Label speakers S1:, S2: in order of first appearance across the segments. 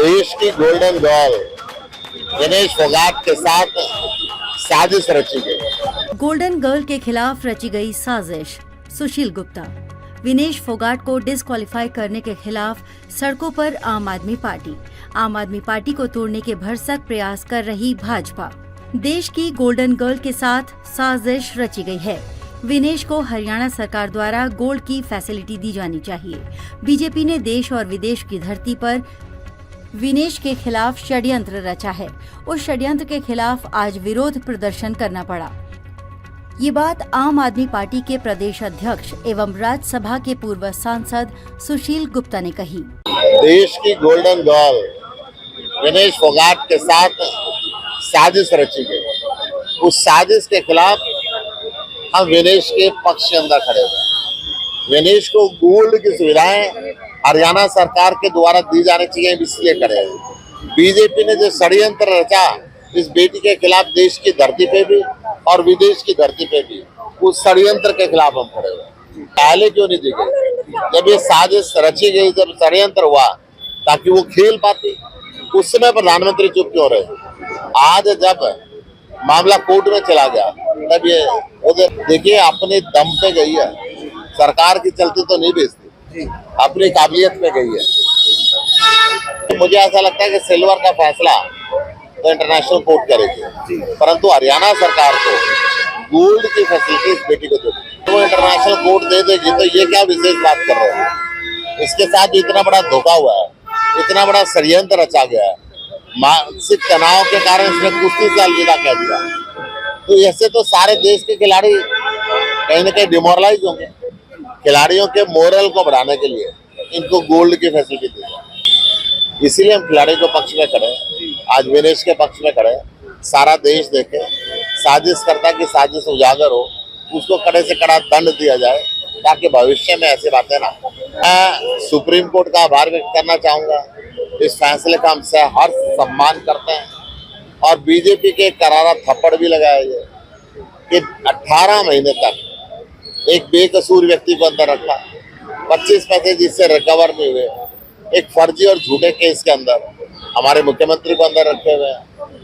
S1: देश की golden girl Vinesh Phogat के साथ साजिश रची गई।
S2: गोल्डन गर्ल के खिलाफ रची गई साजिश। सुशील गुप्ता। विनेश फोगाट को डिस्क्वालीफाई करने के खिलाफ सड़कों पर आम आदमी पार्टी को तोड़ने के भरसक प्रयास कर रही भाजपा। देश की गोल्डन गर्ल के साथ साजिश रची गई है। विनेश को हरियाणा सरकार द्वारा गोल्ड की फैसिलिटी दी जानी चाहिए। बीजेपी ने देश और विदेश की धरती पर विनेश के खिलाफ षड्यंत्र रचा है। उस षड्यंत्र के खिलाफ आज विरोध प्रदर्शन करना पड़ा। ये बात आम आदमी पार्टी के प्रदेश अध्यक्ष एवं राज्यसभा के पूर्व सांसद सुशील गुप्ता ने कही।
S1: देश की गोल्डन गर्ल विनेश फोगाट के साथ साजिश रची गई। उस साजिश के खिलाफ हम विनेश के पक्ष के अंदर खड़े हुए। विनेश को गोल्ड की सुविधाएं हरियाणा सरकार के द्वारा दी जानी चाहिए, इसलिए खड़े हैं। बीजेपी ने जो षड्यंत्र रचा इस बेटी के खिलाफ देश की धरती पे भी और विदेश की धरती पे भी, उस षड्यंत्र के खिलाफ हम खड़े हुए। पहले क्यों नहीं दी गई? जब ये साजिश रची गई, जब षड्यंत्र हुआ ताकि वो खेल पाती, उस समय प्रधानमंत्री चुप क्यों रहे? आज जब मामला कोर्ट में चला गया तब ये उधर देखिए अपने दम पे गई है, सरकार की चलती तो नहीं बेचती, अपनी काबिलियत पे गई है। तो मुझे ऐसा लगता है कि सिल्वर का फैसला तो इंटरनेशनल कोर्ट करेगी, परंतु हरियाणा सरकार को गोल्ड की फैसिलिटी इस बेटी को देगी तो इंटरनेशनल कोर्ट दे देगी। तो ये क्या विशेष बात कर रहे हैं? इसके साथ इतना बड़ा धोखा हुआ है, इतना बड़ा षड्यंत्र रचा गया है। मानसिक तनाव के कारण इसने कुश्ती से अलविदा कह दिया। तो ऐसे तो सारे देश के खिलाड़ी कहीं न कहीं डिमोरलाइज होंगे। खिलाड़ियों के मोरल को बढ़ाने के लिए इनको गोल्ड की फैसिलिटी दी जाए, इसीलिए हम खिलाड़ियों के पक्ष में खड़े हैं, आज विनेश के पक्ष में खड़े हैं। सारा देश देखे, साजिश करता की साजिश उजागर हो, उसको कड़े से कड़ा दंड दिया जाए ताकि भविष्य में ऐसी बातें ना। मैं सुप्रीम कोर्ट का आभार व्यक्त करना चाहूँगा। इस फैसले का हम हर सम्मान करते हैं और बीजेपी के करारा थप्पड़ भी लगाया गया कि 18 महीने तक एक बेकसूर व्यक्ति को अंदर रखा, 25 पैसे जिससे रिकवर नहीं हुए, एक फर्जी और झूठे केस के अंदर हमारे मुख्यमंत्री को अंदर रखे हुए,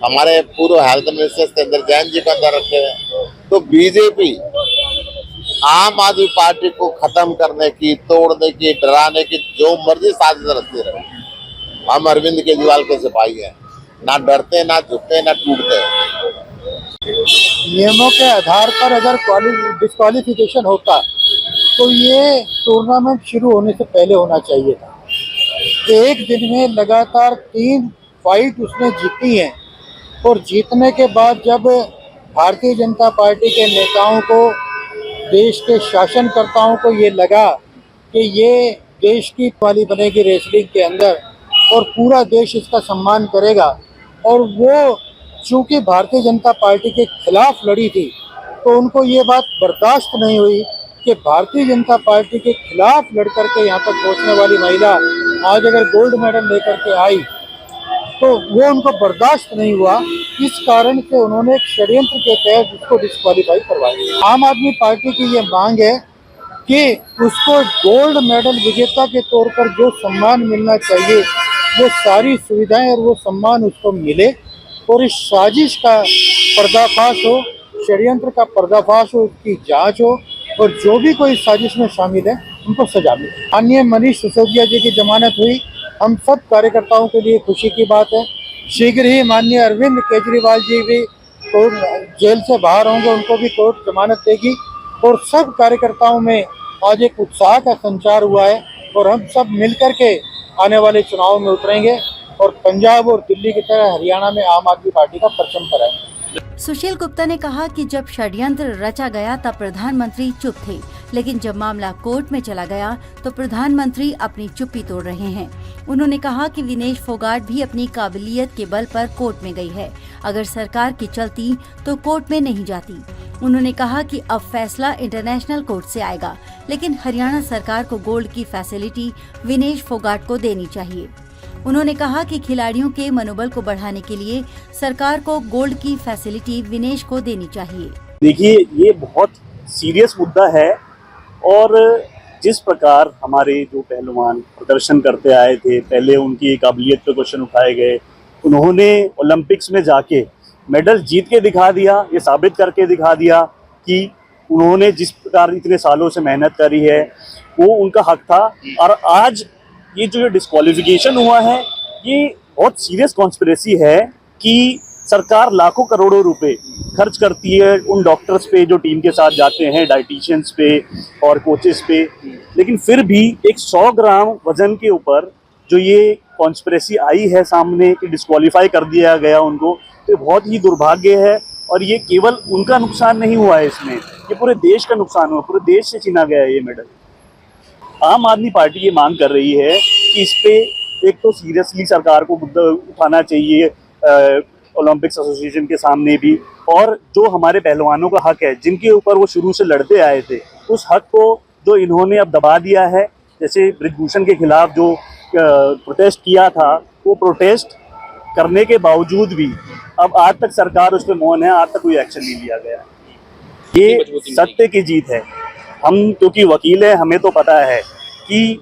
S1: हमारे पूर्व हेल्थ मिनिस्टर सत्येंद्र जैन जी को अंदर रखे हुए। तो बीजेपी आम आदमी पार्टी को खत्म करने की, तोड़ने की, डराने की जो मर्जी साजिश रचती रहे। हम अरविंद केजरीवाल के सिपाही हैं, ना डरते, ना झुकते, ना टूटते।
S3: नियमों के आधार पर अगर डिस्क्वालिफिकेशन होता तो ये टूर्नामेंट शुरू होने से पहले होना चाहिए था। एक दिन में लगातार 3 फाइट उसने जीती हैं और जीतने के बाद जब भारतीय जनता पार्टी के नेताओं को, देश के शासनकर्ताओं को ये लगा कि ये देश की वाली बनेगी रेसलिंग के अंदर और पूरा देश इसका सम्मान करेगा, और वो चूंकि भारतीय जनता पार्टी के खिलाफ लड़ी थी तो उनको ये बात बर्दाश्त नहीं हुई कि भारतीय जनता पार्टी के खिलाफ लड़ करके यहाँ तक पहुँचने वाली महिला आज अगर गोल्ड मेडल लेकर के आई तो वो उनको बर्दाश्त नहीं हुआ। इस कारण से उन्होंने एक षड्यंत्र के तहत उसको डिस्क्वालीफाई करवाया। आम आदमी पार्टी की ये मांग है कि उसको गोल्ड मेडल विजेता के तौर पर जो सम्मान मिलना चाहिए वो सारी सुविधाएं और वो सम्मान उसको मिले और इस साजिश का पर्दाफाश हो, षड्यंत्र का पर्दाफाश हो, उसकी जांच हो और जो भी कोई साजिश में शामिल है उनको सजा मिले। माननीय मनीष सिसोदिया जी की जमानत हुई, हम सब कार्यकर्ताओं के लिए खुशी की बात है। शीघ्र ही माननीय अरविंद केजरीवाल जी भी कोर्ट जेल से बाहर होंगे, उनको भी कोर्ट जमानत देगी और सब कार्यकर्ताओं में आज एक उत्साह का संचार हुआ है और हम सब मिलकर के आने वाले चुनाव में उतरेंगे और पंजाब और दिल्ली की तरह हरियाणा में आम आदमी पार्टी का परचम फहराएंगे।
S2: सुशील गुप्ता ने कहा कि जब षड्यंत्र रचा गया तब प्रधानमंत्री चुप थे, लेकिन जब मामला कोर्ट में चला गया तो प्रधानमंत्री अपनी चुप्पी तोड़ रहे हैं। उन्होंने कहा कि विनेश फोगाट भी अपनी काबिलियत के बल पर कोर्ट में गई है, अगर सरकार की चलती तो कोर्ट में नहीं जाती। उन्होंने कहा कि अब फैसला इंटरनेशनल कोर्ट से आएगा, लेकिन हरियाणा सरकार को गोल्ड की फैसिलिटी विनेश फोगाट को देनी चाहिए। उन्होंने कहा कि खिलाड़ियों के मनोबल को बढ़ाने के लिए सरकार को गोल्ड की फैसिलिटी विनेश को देनी चाहिए।
S4: देखिए, ये बहुत सीरियस मुद्दा है और जिस प्रकार हमारे जो पहलवान प्रदर्शन करते आए थे, पहले उनकी काबिलियत पे क्वेश्चन उठाए गए, उन्होंने ओलंपिक्स में जाके मेडल जीत के दिखा दिया, ये साबित करके दिखा दिया कि उन्होंने जिस प्रकार इतने सालों से मेहनत करी है वो उनका हक था। और आज ये जो डिस्क्वालिफिकेशन हुआ है, ये बहुत सीरियस कॉन्स्पिरेसी है कि सरकार लाखों करोड़ों रुपए खर्च करती है उन डॉक्टर्स पे जो टीम के साथ जाते हैं, डाइटिशियंस पे और कोचेस पे, लेकिन फिर भी एक 100 ग्राम वजन के ऊपर जो ये कॉन्स्पिरेसी आई है सामने कि डिस्क्वालीफाई कर दिया गया उनको, तो बहुत ही दुर्भाग्य है। और ये केवल उनका नुकसान नहीं हुआ है, इसमें ये पूरे देश का नुकसान हुआ, पूरे देश से छीना गया है ये मेडल। आम आदमी पार्टी ये मांग कर रही है कि इस पे एक तो सीरियसली सरकार को मुद्दा उठाना चाहिए ओलंपिक्स एसोसिएशन के सामने भी, और जो हमारे पहलवानों का हक है जिनके ऊपर वो शुरू से लड़ते आए थे, उस हक को जो इन्होंने अब दबा दिया है। जैसे बृजभूषण के खिलाफ जो प्रोटेस्ट किया था, वो प्रोटेस्ट करने के बावजूद भी अब आज तक सरकार उस पर मौन है, आज तक कोई एक्शन नहीं लिया गया। ये सत्य की जीत है। हम क्योंकि वकील हैं, हमें तो पता है कि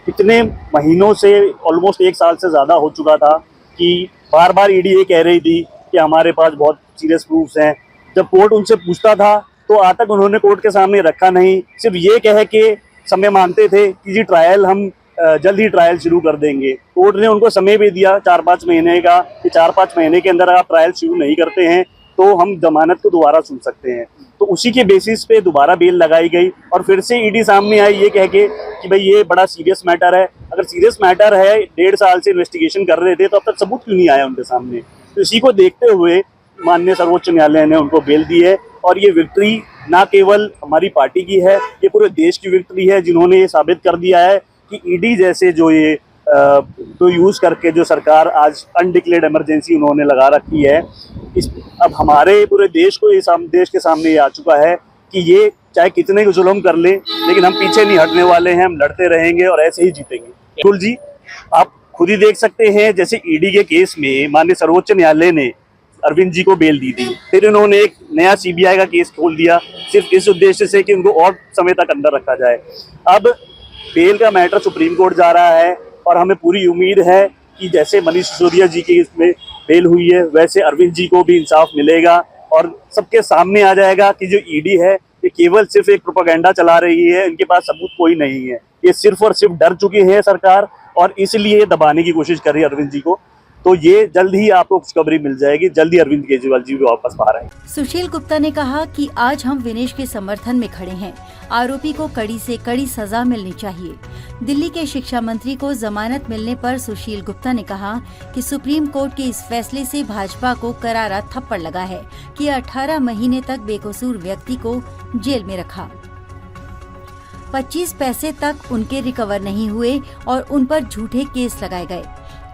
S4: इतने महीनों से ऑलमोस्ट 1 साल से ज़्यादा हो चुका था कि बार बार ईडी ये कह रही थी कि हमारे पास बहुत सीरियस प्रूफ्स हैं। जब कोर्ट उनसे पूछता था तो आज तक उन्होंने कोर्ट के सामने रखा नहीं, सिर्फ ये कह के समय मांगते थे कि जी ट्रायल हम जल्द ही ट्रायल शुरू कर देंगे। कोर्ट ने उनको समय भी दिया 4-5 महीने का कि 4-5 महीने के अंदर आप ट्रायल शुरू नहीं करते हैं तो हम जमानत को दोबारा सुन सकते हैं। तो उसी के बेसिस पे दोबारा बेल लगाई गई और फिर से ईडी सामने आई ये कह के कि भाई ये बड़ा सीरियस मैटर है। अगर सीरियस मैटर है, 1.5 साल से इन्वेस्टिगेशन कर रहे थे, तो अब तक सबूत क्यों नहीं आया उनके सामने? तो इसी को देखते हुए माननीय सर्वोच्च न्यायालय ने उनको बेल दी है। और ये विक्ट्री ना केवल हमारी पार्टी की है, ये पूरे देश की विक्ट्री है, जिन्होंने ये साबित कर दिया है कि ईडी जैसे जो ये तो यूज़ करके जो सरकार आज अनडिक्लेयर्ड इमरजेंसी उन्होंने लगा रखी है, इस अब हमारे पूरे देश को देश के सामने ये आ चुका है कि ये चाहे कितने जुल्म कर ले, लेकिन हम पीछे नहीं हटने वाले हैं, हम लड़ते रहेंगे और ऐसे ही जीतेंगे। बिल्कुल जी, आप खुद ही देख सकते हैं, जैसे ईडी के केस में माननीय सर्वोच्च न्यायालय ने अरविंद जी को बेल दी थी, फिर उन्होंने एक नया सीबीआई का केस खोल दिया सिर्फ इस उद्देश्य से कि उनको और समय तक अंदर रखा जाए। अब बेल का मैटर सुप्रीम कोर्ट जा रहा है और हमें पूरी उम्मीद है कि जैसे मनीष सिसोदिया जी के इसमें बेल हुई है, वैसे अरविंद जी को भी इंसाफ मिलेगा और सबके सामने आ जाएगा कि जो ईडी है ये केवल सिर्फ एक प्रोपेगेंडा चला रही है, इनके पास सबूत कोई नहीं है। ये सिर्फ और सिर्फ डर चुकी है सरकार और इसलिए दबाने की कोशिश कर रही है अरविंद जी को। तो ये जल्द ही आपको खुशखबरी मिल जाएगी, जल्दी अरविंद केजरीवाल जी भी वापस बाहर आएंगे।
S2: सुशील गुप्ता ने कहा कि आज हम विनेश के समर्थन में खड़े हैं। आरोपी को कड़ी से कड़ी सजा मिलनी चाहिए। दिल्ली के शिक्षा मंत्री को जमानत मिलने पर सुशील गुप्ता ने कहा कि सुप्रीम कोर्ट के इस फैसले से भाजपा को करारा थप्पड़ लगा है कि 18 महीने तक बेकसूर व्यक्ति को जेल में रखा। 25 पैसे तक उनके रिकवर नहीं हुए और उन पर झूठे केस लगाए गए।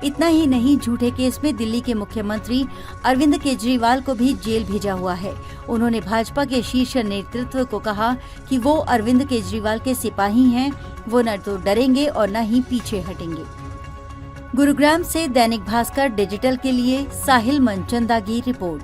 S2: इतना ही नहीं, झूठे केस में दिल्ली के मुख्यमंत्री अरविंद केजरीवाल को भी जेल भेजा हुआ है। उन्होंने भाजपा के शीर्ष नेतृत्व को कहा कि वो अरविंद केजरीवाल के सिपाही हैं, वो न तो डरेंगे और न ही पीछे हटेंगे। गुरुग्राम से दैनिक भास्कर डिजिटल के लिए साहिल मनचंदा की रिपोर्ट।